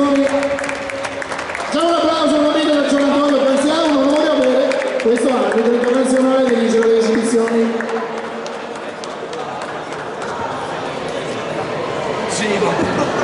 esibizioni. Già un applauso a un amico del Gian Antonio Graziano, un onore avere questo arbitro internazionale che dirige le esibizioni. Sì, no,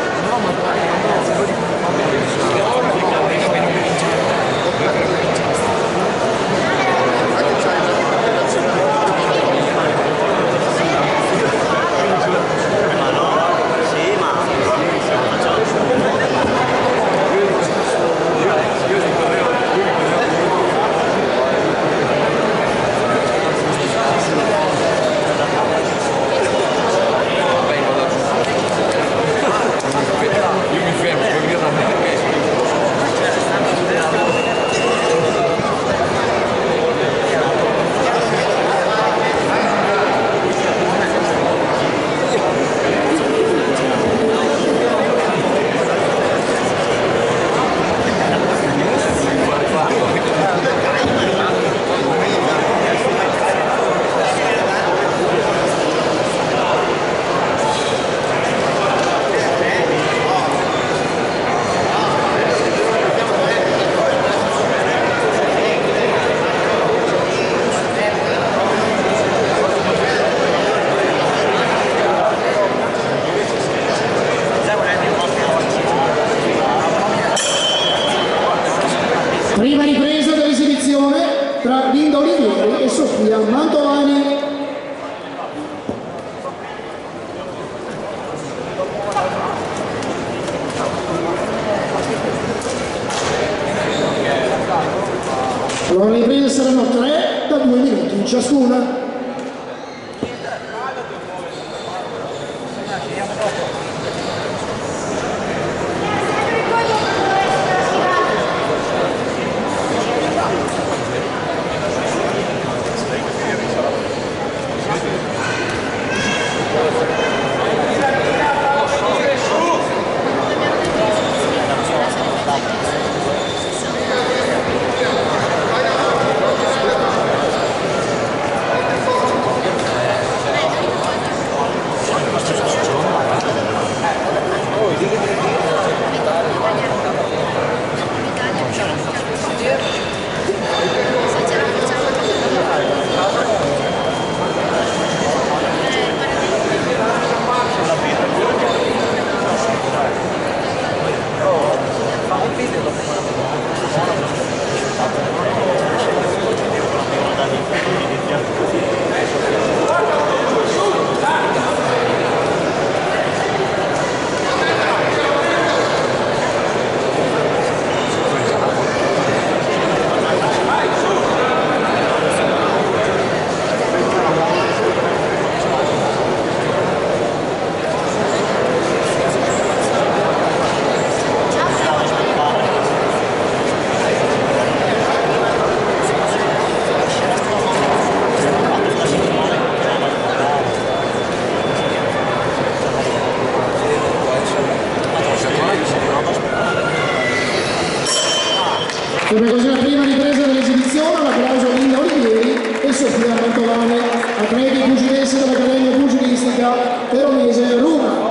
Prima ripresa dell'esibizione tra Linda Olivieri e Sofia Mantovani. Allora le riprese saranno 3 da 2 minuti ciascuna. Sempre così la prima ripresa dell'esibizione, un applauso a Linda Olivieri e Sofia Mantovani, atleti pugilensi dell'Accademia Pugilistica Veronese Roma.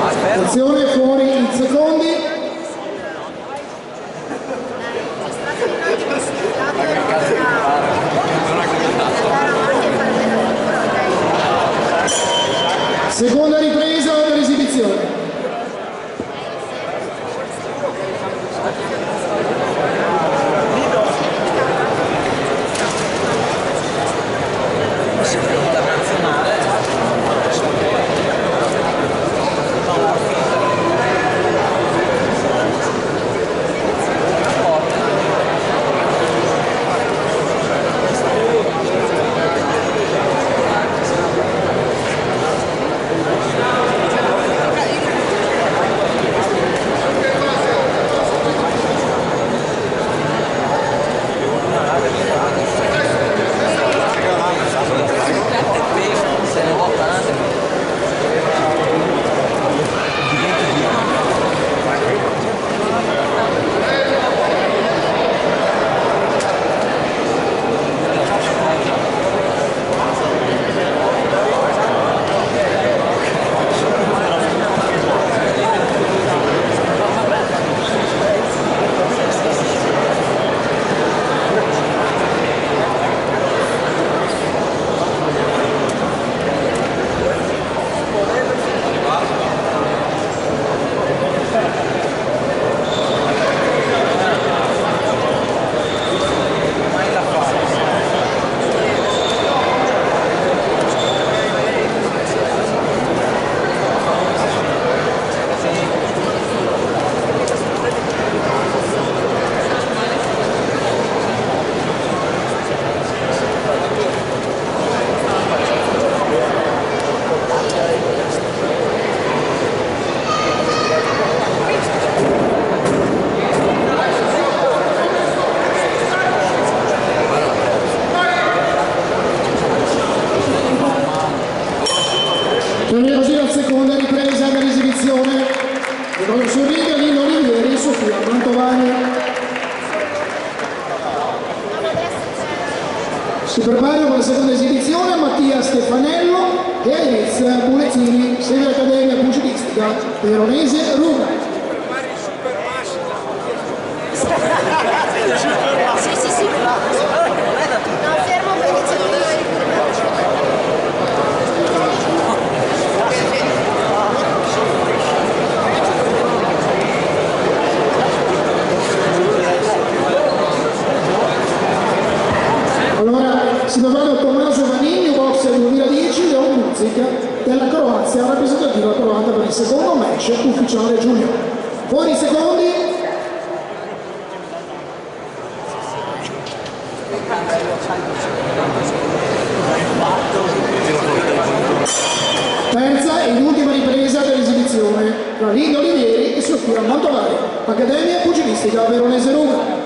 Attenzione, fuori in secondi. Seconda ripresa dell'esibizione. Termina così la seconda ripresa dell'esibizione. Nicola Sorriga, Lino Olivieri, Sofia Mantovani. Si preparano per la seconda esibizione Mattia Stefanello e Aez Bulettini, sede dell'Accademia Pugilistica Veronese Ruga. Sì. No, fermo perché c'è Allora, si prepara Tommaso Vanini, box 2010, Leon Muzic della Croazia, rappresentativa croata per il secondo match ufficiale junior. Fuori i secondi. Terza ed ultima ripresa dell'esibizione tra Lino Olivieri e Sofia Mantovani, Accademia Pugilistica Veronese Ruga.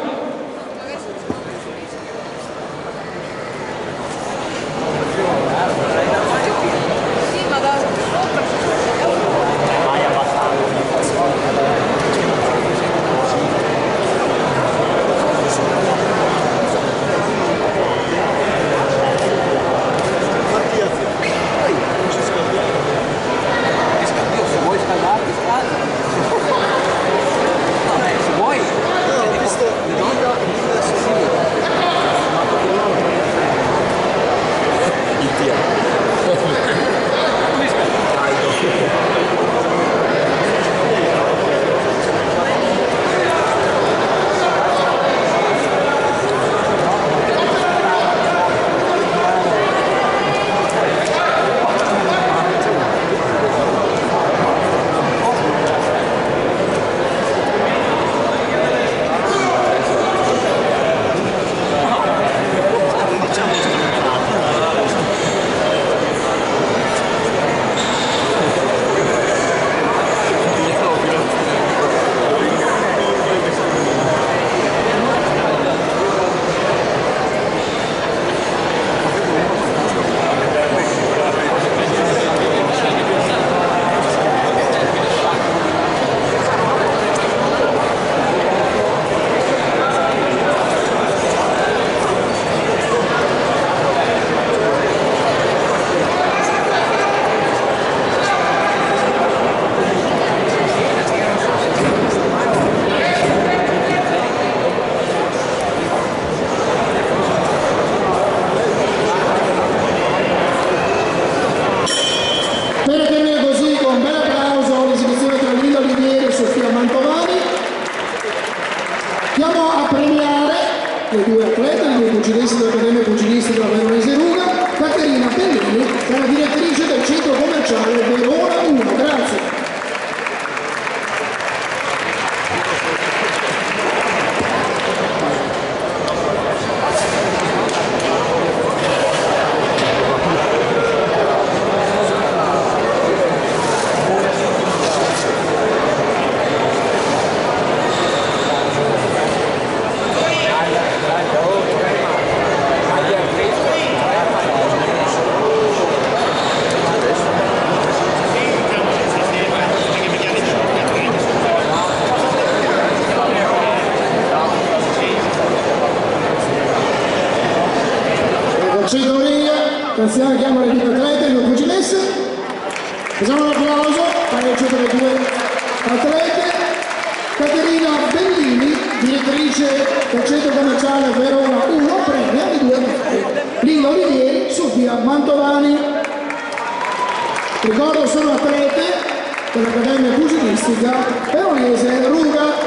Andiamo a premiare le due atlete, le due pugilisti dell'Accademia Pugilistica Veronese Ruga, Caterina Bellini, che è la direttrice del centro commerciale Verona 1. Grazie. Grazie a chiamo le due atlete, le due pugilesse. Facciamo un applauso, pareggio per le due atlete. Caterina Bellini, direttrice del centro commerciale Verona 1, premia i due atleti. Lino Olivieri, Sofia Mantovani. Ricordo sono atlete dell'Accademia Pugilistica Veronese Ruga.